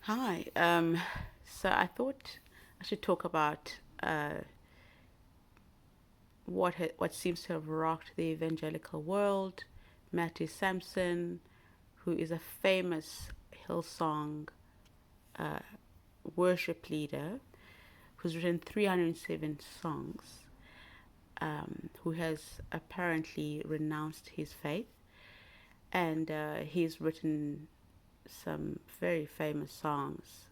Hi. So I thought I should talk about what seems to have rocked the evangelical world. Matthew Sampson, who is a famous Hillsong uh, worship leader, who's written 307 songs, who has apparently renounced his faith, and he's written some very famous songs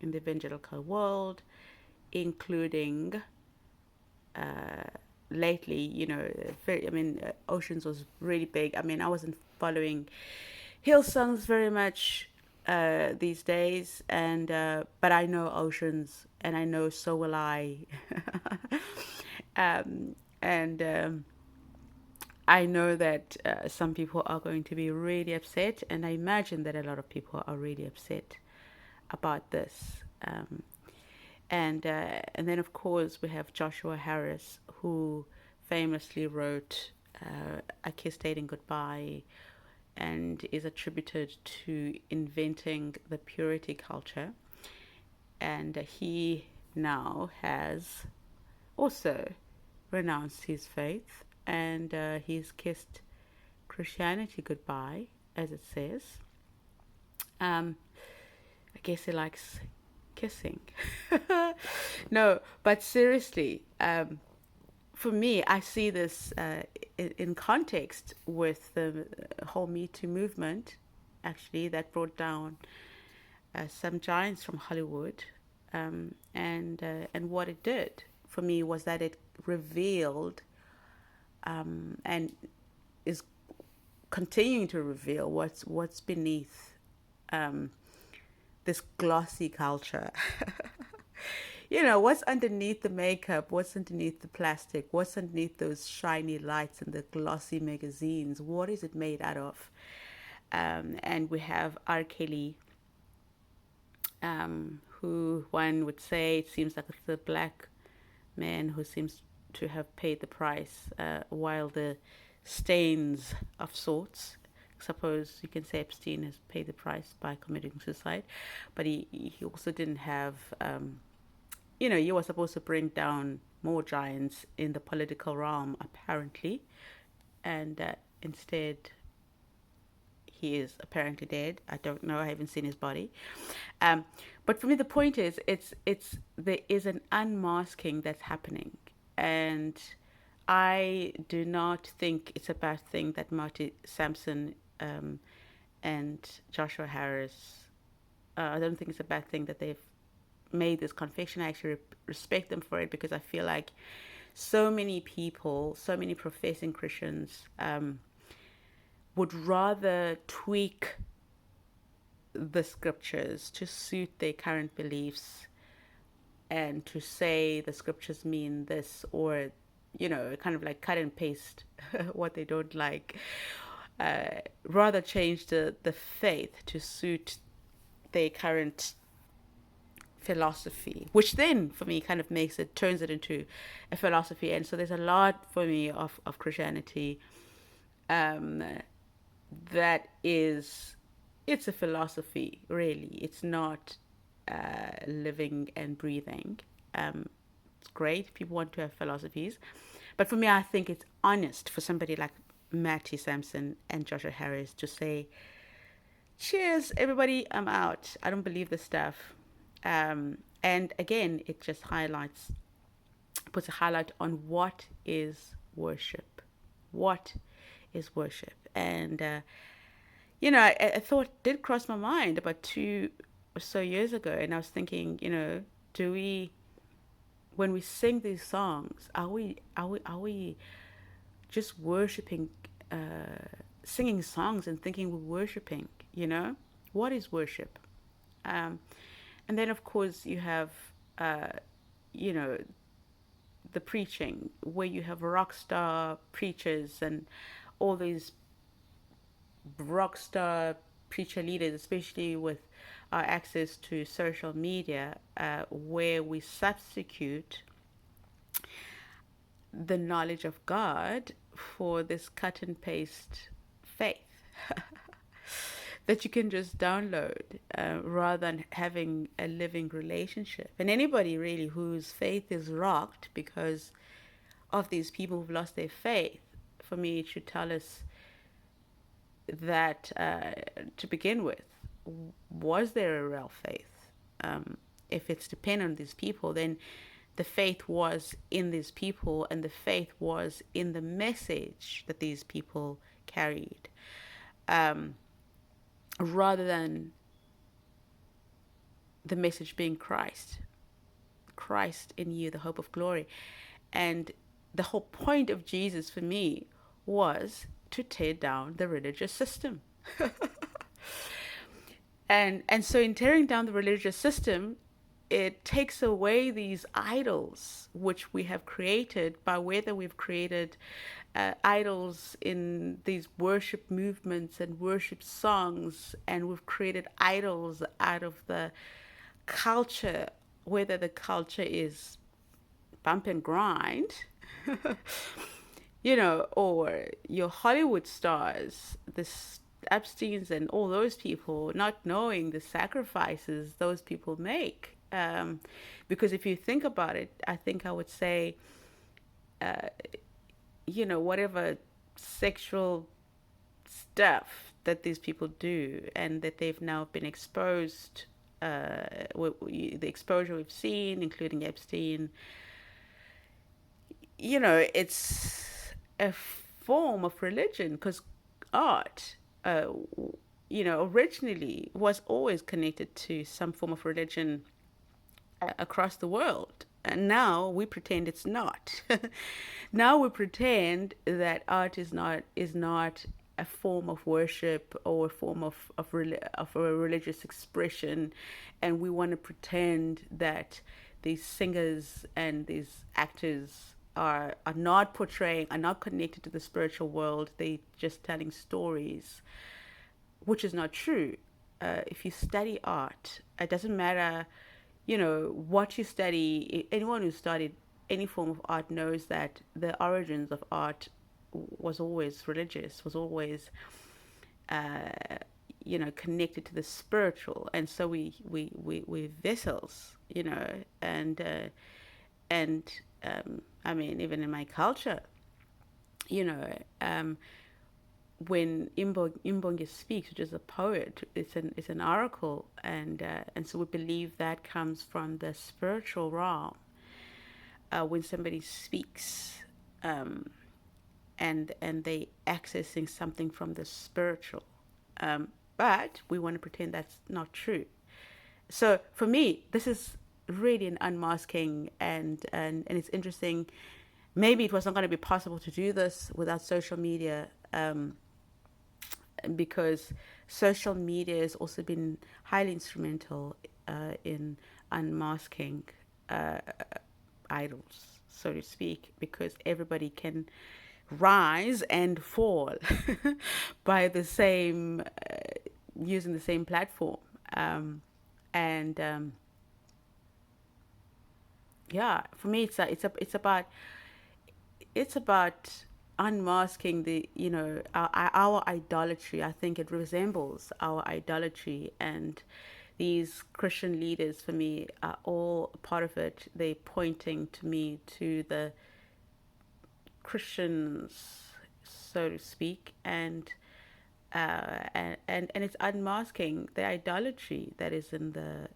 in the evangelical world, including lately, Oceans was really big. I mean, I wasn't following Hillsongs very much these days, and but I know Oceans, and I know So Will I, and I know that some people are going to be really upset, and I imagine that a lot of people are really upset about this. And then of course we have Joshua Harris, who famously wrote "I Kissed Dating Goodbye," and is attributed to inventing the purity culture. And he now has also renounced his faith, and he's kissed Christianity goodbye, as it says. I guess he likes kissing. No, but seriously, for me, I see this in context with the whole Me Too movement, actually, that brought down some giants from Hollywood. And what it did for me was that it revealed and is continuing to reveal what's beneath this glossy culture. What's underneath the makeup, what's underneath the plastic, what's underneath those shiny lights and the glossy magazines, what is it made out of? And we have R. Kelly, who one would say it seems like it's the black man who seems to have paid the price, while the stains of sorts, suppose you can say Epstein has paid the price by committing suicide, but he also didn't have, you were supposed to bring down more giants in the political realm, apparently, and instead he is apparently dead. I don't know. I haven't seen his body. But for me, the point is, it's there is an unmasking that's happening, and I do not think it's a bad thing that Marty Sampson and Joshua Harris. I don't think it's a bad thing that they've made this confession. I actually respect them for it, because I feel like so many people, so many professing Christians, would rather tweak the scriptures to suit their current beliefs, and to say the scriptures mean this, or kind of like cut and paste what they don't like, rather change the faith to suit their current philosophy, which then for me kind of turns it into a philosophy. And so there's a lot for me of Christianity um, that is, it's a philosophy, really. It's not living and breathing. It's great. People want to have philosophies. But for me, I think it's honest for somebody like Matty Sampson and Joshua Harris to say, cheers, everybody, I'm out. I don't believe this stuff. And again, it just puts a highlight on what is worship. What is worship? And, a thought did cross my mind about 2 or so years ago. And I was thinking, do we, when we sing these songs, are we just worshiping, singing songs and thinking we're worshiping? What is worship? And then, of course, you have, you know, the preaching, where you have rock star preachers and all these rock star preacher leaders, especially with our access to social media, where we substitute the knowledge of God for this cut and paste faith. that you can just download, rather than having a living relationship. And anybody really whose faith is rocked because of these people who've lost their faith, for me, it should tell us that, to begin with, was there a real faith? If it's dependent on these people, then the faith was in these people, and the faith was in the message that these people carried, rather than the message being Christ in you, the hope of glory. And the whole point of Jesus for me was to tear down the religious system. And so in tearing down the religious system, it takes away these idols which we have created, by whether we've created idols in these worship movements and worship songs, and we've created idols out of the culture, whether the culture is bump and grind, or your Hollywood stars, the Epsteins and all those people, not knowing the sacrifices those people make. Because if you think about it, I think I would say, whatever sexual stuff that these people do, and that they've now been exposed, the exposure we've seen, including Epstein, it's a form of religion, because art, originally was always connected to some form of religion across the world. And now we pretend it's not. Now we pretend that art is not a form of worship or a form of a religious expression, and we want to pretend that these singers and these actors are not connected to the spiritual world. They just telling stories, which is not true. If you study art, it doesn't matter, what you study. Anyone who studied any form of art knows that the origins of art was always religious, was always, connected to the spiritual. And so we vessels, and I mean, even in my culture, when Imbongi speaks, which is a poet, it's an oracle, and so we believe that comes from the spiritual realm. When somebody speaks, and they accessing something from the spiritual, but we want to pretend that's not true. So for me, this is really an unmasking, and it's interesting. Maybe it was not going to be possible to do this without social media, because social media has also been highly instrumental in unmasking idols, so to speak, because everybody can rise and fall by the same using the same platform, and yeah, for me, it's about unmasking the our idolatry. I think it resembles our idolatry, and these Christian leaders for me are all part of it. They're pointing to me to the Christians, so to speak, and it's unmasking the idolatry that is in the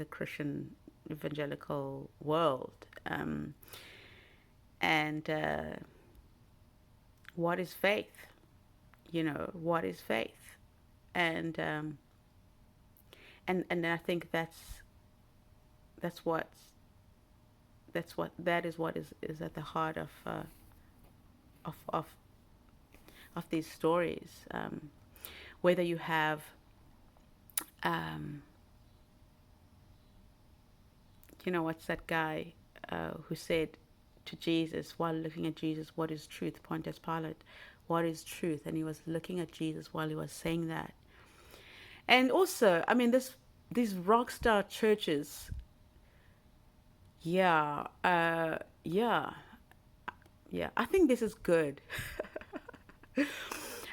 Christian evangelical world. And what is faith? What is faith? And I think that is what is at the heart of these stories. Whether you have what's that guy who said to Jesus, while looking at Jesus, what is truth? Pontius Pilate, what is truth? And he was looking at Jesus while he was saying that. And also, I mean, these rock star churches, yeah, I think this is good.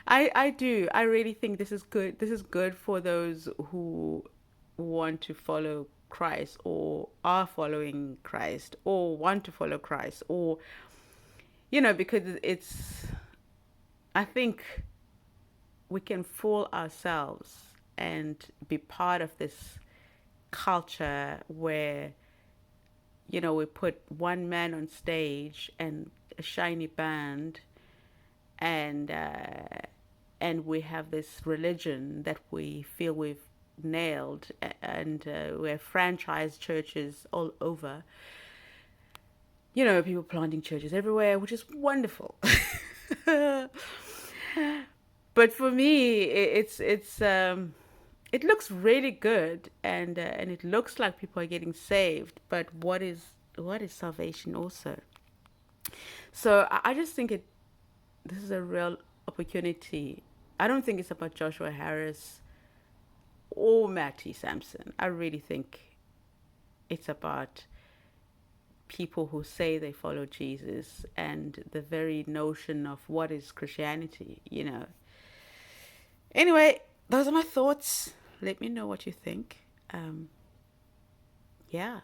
I do. I really think this is good. This is good for those who want to follow Christ or are following Christ or want to follow Christ or because it's I think we can fool ourselves and be part of this culture where we put one man on stage and a shiny band and we have this religion that we feel we've nailed and we're franchise churches all over. People planting churches everywhere, which is wonderful. But for me, it looks really good, and it looks like people are getting saved. But what is salvation also? So I just think this is a real opportunity. I don't think it's about Joshua Harris or Marty Sampson. I really think it's about people who say they follow Jesus and the very notion of what is Christianity. Anyway, those are my thoughts. Let me know what you think. Yeah.